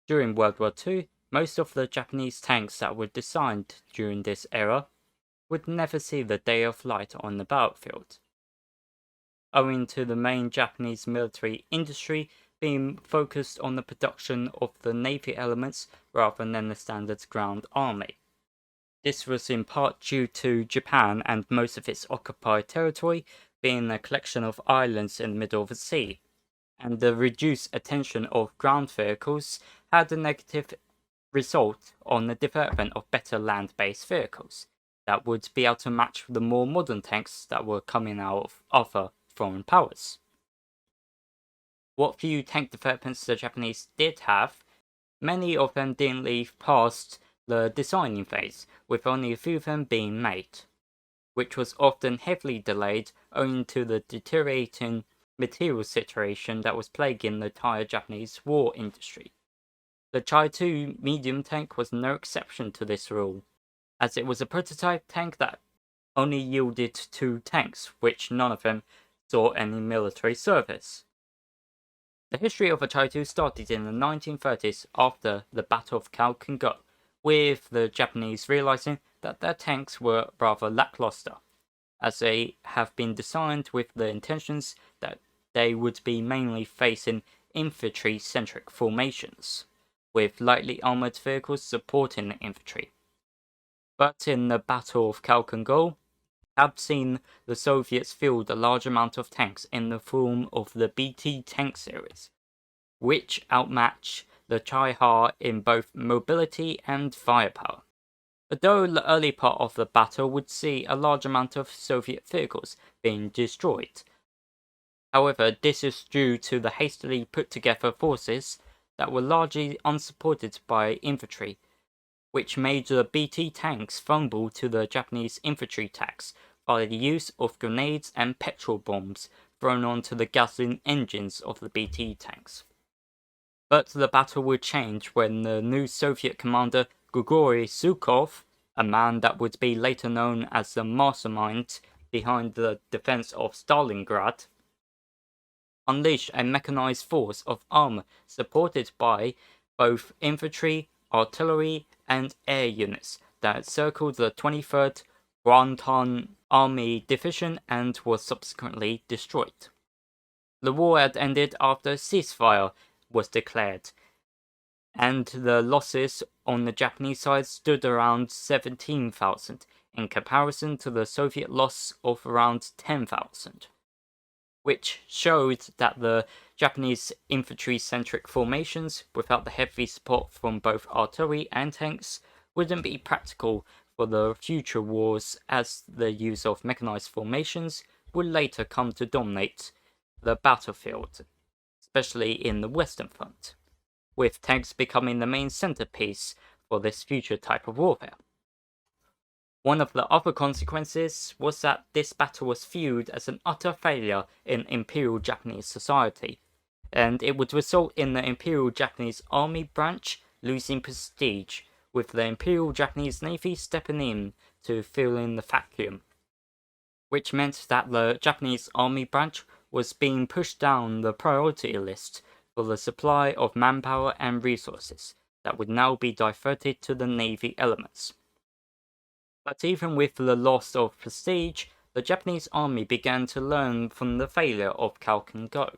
During World War II, most of the Japanese tanks that were designed during this era would never see the day of light on the battlefield, owing to the main Japanese military industry being focused on the production of the navy elements rather than the standard ground army. This was in part due to Japan and most of its occupied territory being a collection of islands in the middle of the sea, and the reduced attention of ground vehicles had a negative result on the development of better land-based vehicles that would be able to match the more modern tanks that were coming out of other foreign powers. What few tank developments the Japanese did have, many of them didn't leave past the designing phase, with only a few of them being made, which was often heavily delayed owing to the deteriorating material situation that was plaguing the entire Japanese war industry. The Chi-2 medium tank was no exception to this rule, as it was a prototype tank that only yielded 2 tanks, which none of them saw any military service. The history of the Chi-2 started in the 1930s after the Battle of Khalkhin Gol, with the Japanese realizing that their tanks were rather lackluster, as they have been designed with the intentions that they would be mainly facing infantry-centric formations, with lightly armoured vehicles supporting the infantry. But in the Battle of Khalkhin Gol, have seen the Soviets field a large amount of tanks in the form of the BT tank series, which outmatch the Chi-Ha in both mobility and firepower. Although the early part of the battle would see a large amount of Soviet vehicles being destroyed. However, this is due to the hastily put together forces that were largely unsupported by infantry, which made the BT tanks vulnerable to the Japanese infantry attacks by the use of grenades and petrol bombs thrown onto the gasoline engines of the BT tanks. But the battle would change when the new Soviet commander Grigory Zhukov, a man that would be later known as the mastermind behind the defense of Stalingrad, unleashed a mechanized force of armor supported by both infantry, artillery, and air units that circled the 23rd Guantan Army Division and was subsequently destroyed. The war had ended after a ceasefire was declared, and the losses on the Japanese side stood around 17,000 in comparison to the Soviet loss of around 10,000. Which showed that the Japanese infantry-centric formations, without the heavy support from both artillery and tanks, wouldn't be practical for the future wars, as the use of mechanized formations would later come to dominate the battlefield, especially in the Western Front, with tanks becoming the main centerpiece for this future type of warfare. One of the other consequences was that this battle was viewed as an utter failure in Imperial Japanese society, and it would result in the Imperial Japanese Army branch losing prestige, with the Imperial Japanese Navy stepping in to fill in the vacuum, which meant that the Japanese Army branch was being pushed down the priority list for the supply of manpower and resources that would now be diverted to the Navy elements. But even with the loss of prestige, the Japanese army began to learn from the failure of Khalkhin Gol.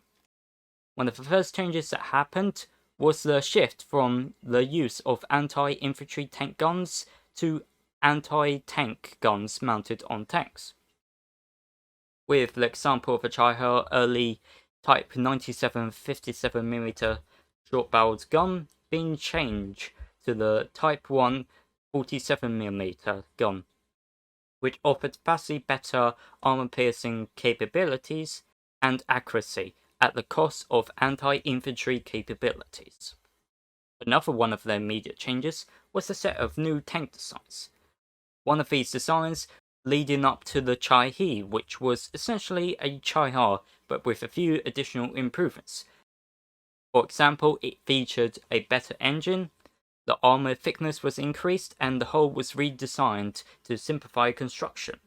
One of the first changes that happened was the shift from the use of anti-infantry tank guns to anti-tank guns mounted on tanks. With the example of a Chi-Ha early Type 97 57mm short-barreled gun being changed to the Type 1 47mm gun, which offered vastly better armor-piercing capabilities and accuracy at the cost of anti-infantry capabilities. Another one of their immediate changes was the set of new tank designs. One of these designs leading up to the Chi-He, which was essentially a Chi-Ha but with a few additional improvements. For example, it featured a better engine, the armor thickness was increased, and the hull was redesigned to simplify construction.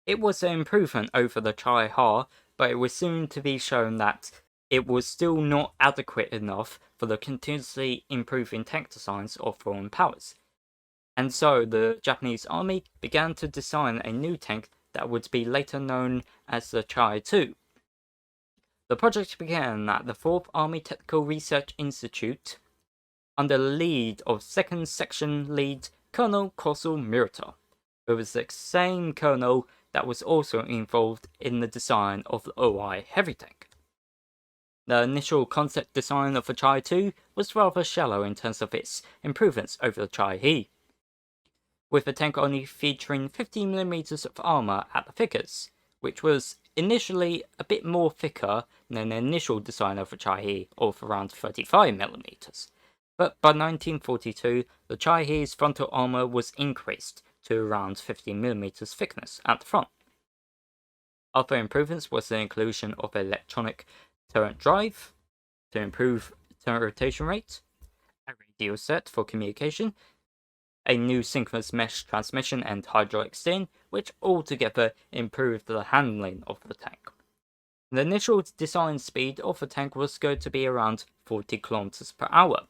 It was an improvement over the Chi-Ha, but it was soon to be shown that it was still not adequate enough for the continuously improving tank designs of foreign powers. And so the Japanese army began to design a new tank that would be later known as the Chi-2. The project began at the 4th Army Technical Research Institute under the lead of 2nd Section Lead Colonel Kosul Murata, who was the same colonel that was also involved in the design of the OI heavy tank. The initial concept design of the Chi-2 was rather shallow in terms of its improvements over the Chi-He, with the tank only featuring 15mm of armour at the thickest, which was initially a bit more thicker than the initial design of the Chi-He of around 35mm. But by 1942, the Chi-He's frontal armour was increased to around 15mm thickness at the front. Other improvements was the inclusion of electronic turret drive to improve turret rotation rate, a radio set for communication, a new synchronous mesh transmission and hydraulic steering, which altogether improved the handling of the tank. The initial design speed of the tank was going to be around 40 km per hour.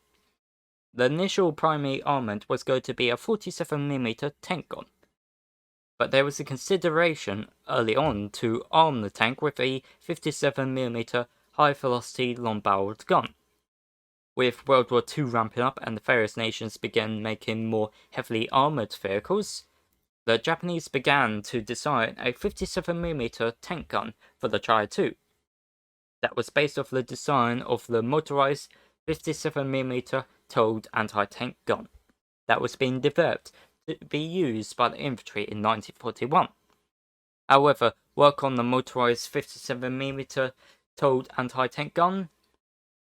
The initial primary armament was going to be a 47mm tank gun, but there was a consideration early on to arm the tank with a 57mm high-velocity long-barreled gun. With World War II ramping up and the various nations began making more heavily armoured vehicles, the Japanese began to design a 57mm tank gun for the Chi-2 that was based off the design of the motorized 57mm towed anti-tank gun that was being developed to be used by the infantry in 1941. However, work on the motorized 57mm towed anti-tank gun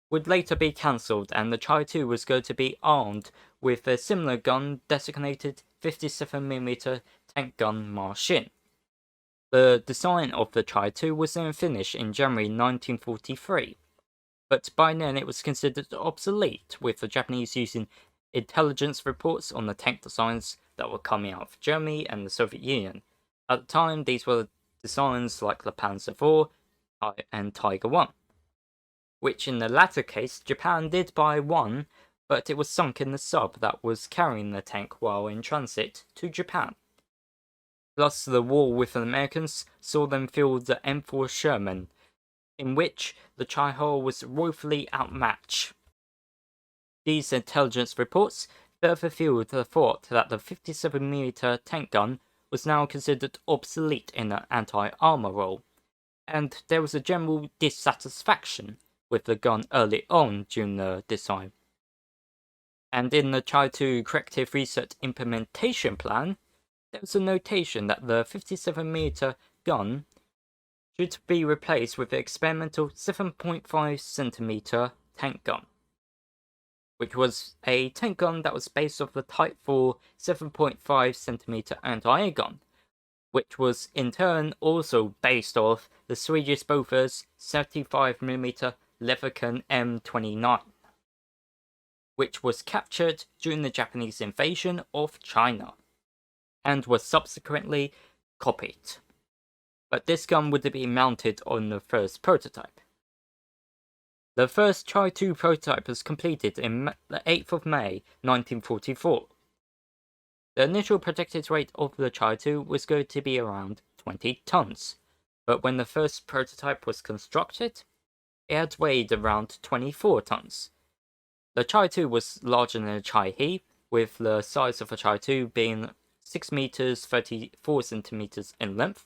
would later be cancelled, and the Chi-2 was going to be armed with a similar gun designated 57mm tank gun machine. The design of the Chi-2 was then finished in January 1943, but by then it was considered obsolete, with the Japanese using intelligence reports on the tank designs that were coming out of Germany and the Soviet Union. At the time, these were designs like the Panzer IV and Tiger I, which in the latter case, Japan did buy one, but it was sunk in the sub that was carrying the tank while in transit to Japan. Plus, the war with the Americans saw them field the M4 Sherman, in which the Chi-Ho was woefully outmatched. These intelligence reports further fueled the thought that the 57mm tank gun was now considered obsolete in an anti-armour role, and there was a general dissatisfaction with the gun early on during the design. And in the Chi-2 Corrective Research Implementation Plan, there was a notation that the 57mm gun should be replaced with the experimental 7.5cm tank gun, which was a tank gun that was based off the Type 4 7.5cm anti-air gun, which was in turn also based off the Swedish Bofors 75mm Leverkusen M29, which was captured during the Japanese invasion of China, and was subsequently copied. But this gun would be mounted on the first prototype. The first Chi-2 prototype was completed on the 8th of May 1944. The initial projected weight of the Chi-2 was going to be around 20 tons, but when the first prototype was constructed, it had weighed around 24 tons. The Chi-2 was larger than the Chi-He, with the size of the Chi-2 being 6 meters 34 centimeters in length,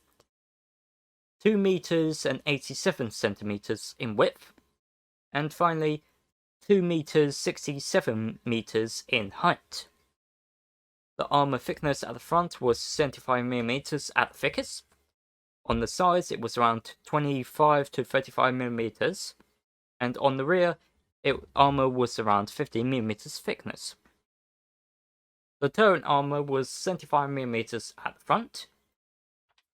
2 meters and 87 centimeters in width, and finally 2 meters 67 meters in height. The armor thickness at the front was 75mm at the thickest. On the sides, it was around 25 to 35mm, and on the rear, armor was around 50mm thickness. The turret armor was 75mm at the front,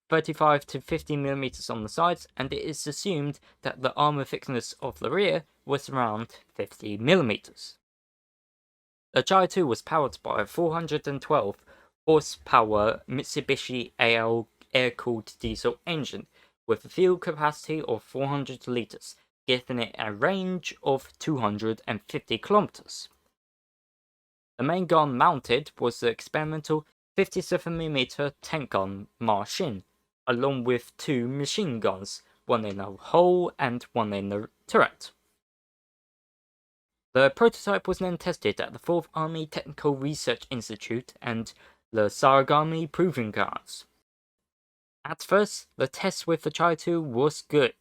35 to 50mm on the sides, and it is assumed that the armor thickness of the rear was around 50mm. The Chi-2 was powered by a 412 horsepower Mitsubishi AL air-cooled diesel engine with a fuel capacity of 400 litres giving it a range of 250 kilometers. The main gun mounted was the experimental 57mm tank gun Machine, along with 2 machine guns, one in the hull and one in the turret. The prototype was then tested at the 4th Army Technical Research Institute and the Sarigami Proving Grounds. At first, the test with the Chi-2 was good,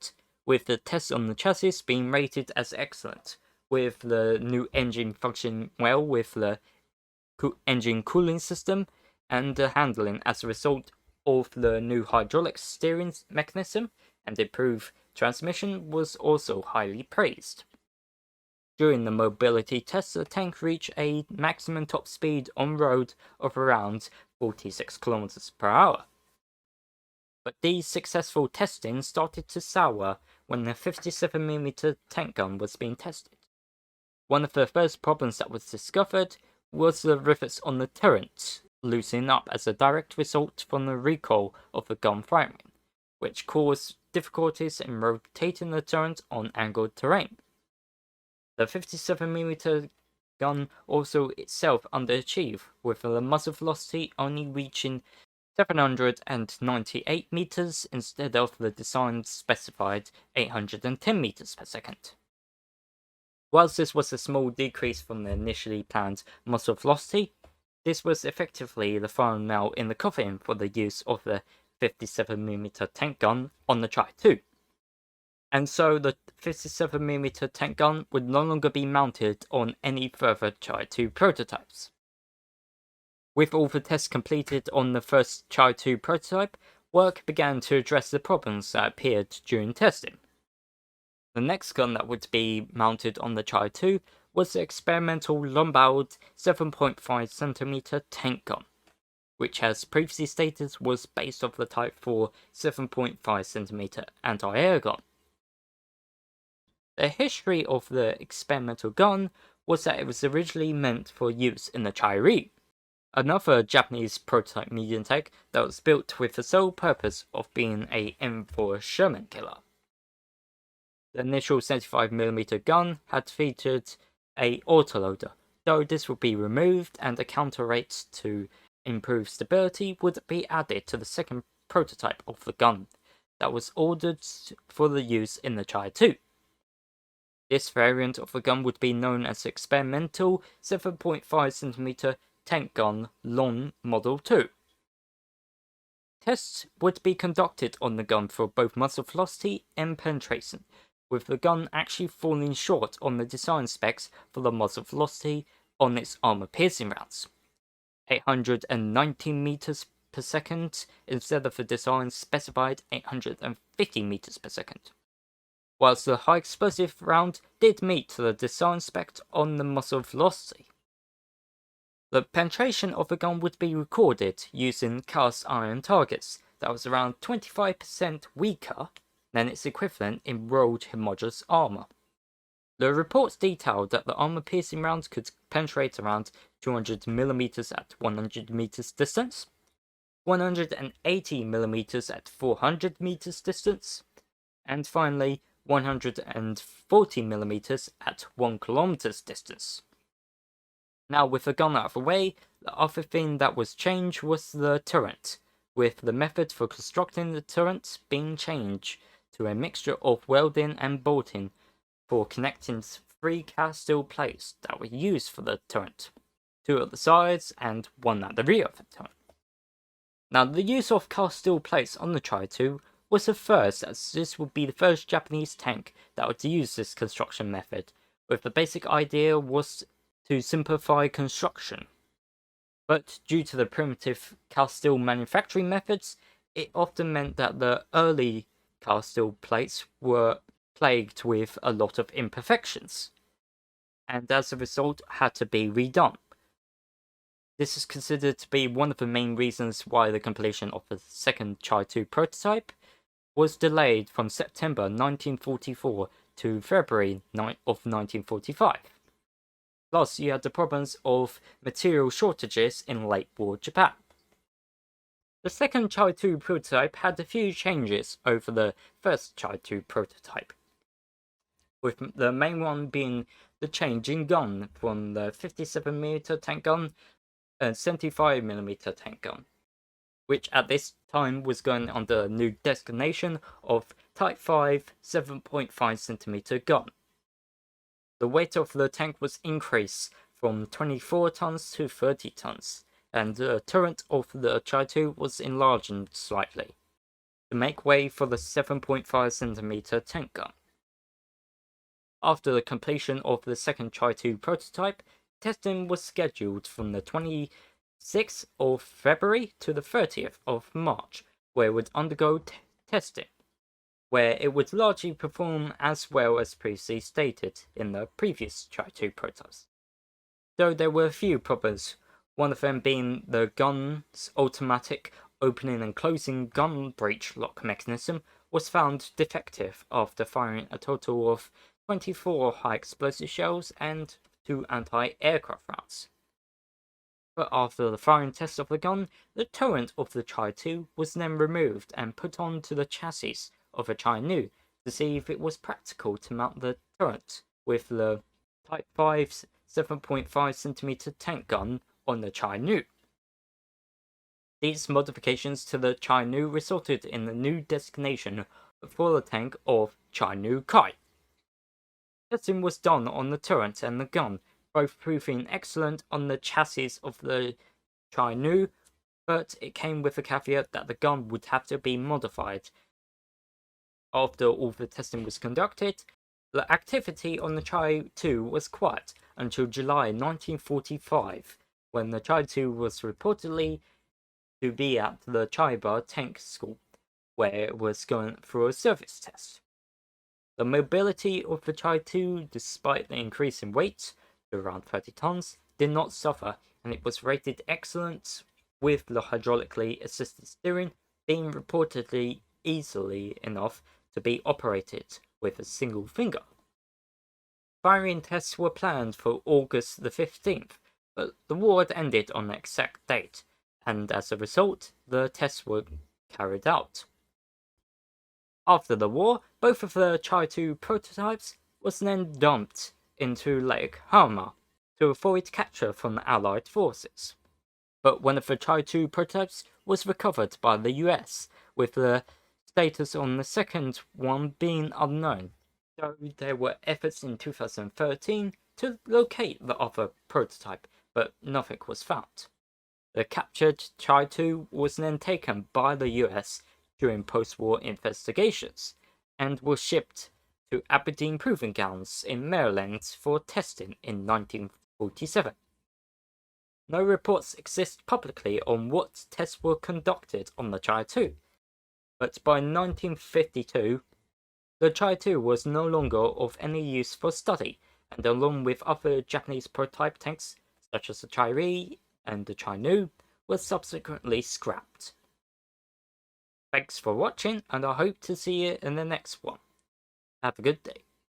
with the tests on the chassis being rated as excellent, with the new engine functioning well with the engine cooling system and the handling as a result of the new hydraulic steering mechanism and improved transmission was also highly praised. During the mobility tests, the tank reached a maximum top speed on road of around 46 km per hour. But these successful testing started to sour when the 57mm tank gun was being tested. One of the first problems that was discovered was the rivets on the turret loosening up as a direct result from the recoil of the gun firing, which caused difficulties in rotating the turret on angled terrain. The 57mm gun also itself underachieved, with the muzzle velocity only reaching 798 meters instead of the design specified 810 meters per second. Whilst this was a small decrease from the initially planned muzzle velocity, this was effectively the final nail in the coffin for the use of the 57mm tank gun on the Chi-2. And so the 57mm tank gun would no longer be mounted on any further Chi-2 prototypes. With all the tests completed on the first Chi-2 prototype, work began to address the problems that appeared during testing. The next gun that would be mounted on the Chi-2 was the experimental long-barreled 7.5cm tank gun, which as previously stated was based off the Type 4 7.5cm anti-air gun. The history of the experimental gun was that it was originally meant for use in the Chi-Ri, another Japanese prototype medium tank that was built with the sole purpose of being a M4 Sherman killer. The initial 75mm gun had featured a autoloader, though this would be removed and a counter rate to improve stability would be added to the second prototype of the gun that was ordered for the use in the Chi-2. This variant of the gun would be known as the experimental 7.5cm tank gun Long Model 2. Tests would be conducted on the gun for both muzzle velocity and penetration, with the gun actually falling short on the design specs for the muzzle velocity on its armor-piercing rounds, 819 meters per second instead of the design specified 850 meters per second. Whilst the high explosive round did meet the design spec on the muzzle velocity. The penetration of the gun would be recorded using cast iron targets that was around 25% weaker than its equivalent in rolled homogeneous armor. The reports detailed that the armor-piercing rounds could penetrate around 200mm at 100 meters distance, 180mm at 400 meters distance, and finally 140mm at 1 kilometers distance. Now, with the gun out of the way, the other thing that was changed was the turret, with the method for constructing the turret being changed to a mixture of welding and bolting for connecting 3 cast steel plates that were used for the turret, 2 at the sides and 1 at the rear of the turret. Now, the use of cast steel plates on the Chi-2 was a first, as this would be the first Japanese tank that would use this construction method, with the basic idea was to simplify construction. But due to the primitive cast steel manufacturing methods, it often meant that the early cast steel plates were plagued with a lot of imperfections, and as a result had to be redone. This is considered to be one of the main reasons why the completion of the second Chi-2 prototype was delayed from September 1944 to February of 1945. Plus, you had the problems of material shortages in late war Japan. The second Chi-2 prototype had a few changes over the first Chi-2 prototype. with the main one being the change in gun from the 57mm tank gun and 75mm tank gun, which at this time was going under a new designation of Type 5 7.5cm gun. The weight of the tank was increased from 24 tons to 30 tons, and the turret of the Chi-2 was enlarged slightly to make way for the 7.5cm tank gun. After the completion of the second Chi-2 prototype, testing was scheduled from the 26th of February to the 30th of March, where it would undergo testing, where it would largely perform as well as previously stated in the previous Chi-2 prototypes. Though there were a few problems, one of them being the gun's automatic opening and closing gun breech lock mechanism was found defective after firing a total of 24 high explosive shells and 2 anti-aircraft rounds. But after the firing test of the gun, the turret of the Chi-2 was then removed and put onto the chassis of a Chi-Nu to see if it was practical to mount the turret with the Type 5 7.5cm tank gun on the Chi-Nu. These modifications to the Chi-Nu resulted in the new designation for the tank of Chi-Nu Kai. Testing was done on the turret and the gun, both proving excellent on the chassis of the Chi-Nu, but it came with the caveat that the gun would have to be modified. After all the testing was conducted, the activity on the Chi-2 was quiet until July 1945, when the Chi-2 was reportedly to be at the Chiba Tank School, where it was going through a service test. The mobility of the Chi-2, despite the increase in weight to around 30 tons, did not suffer, and it was rated excellent, with the hydraulically assisted steering being reportedly easily enough to be operated with a single finger. Firing tests were planned for August the 15th, but the war had ended on the exact date, and as a result, the tests were carried out. After the war, both of the Chi-2 prototypes was then dumped into Lake Hama to avoid capture from the Allied forces. But one of the Chi-2 prototypes was recovered by the US, with the status on the second one being unknown, though there were efforts in 2013 to locate the other prototype, but nothing was found. The captured Chi-2 was then taken by the US during post-war investigations, and was shipped to Aberdeen Proving Grounds in Maryland for testing in 1947. No reports exist publicly on what tests were conducted on the Chi-2, but by 1952, the Chi-2 was no longer of any use for study, and along with other Japanese prototype tanks, such as the Chi-Ri and the Chi-Nu, was subsequently scrapped. Thanks for watching, and I hope to see you in the next one. Have a good day.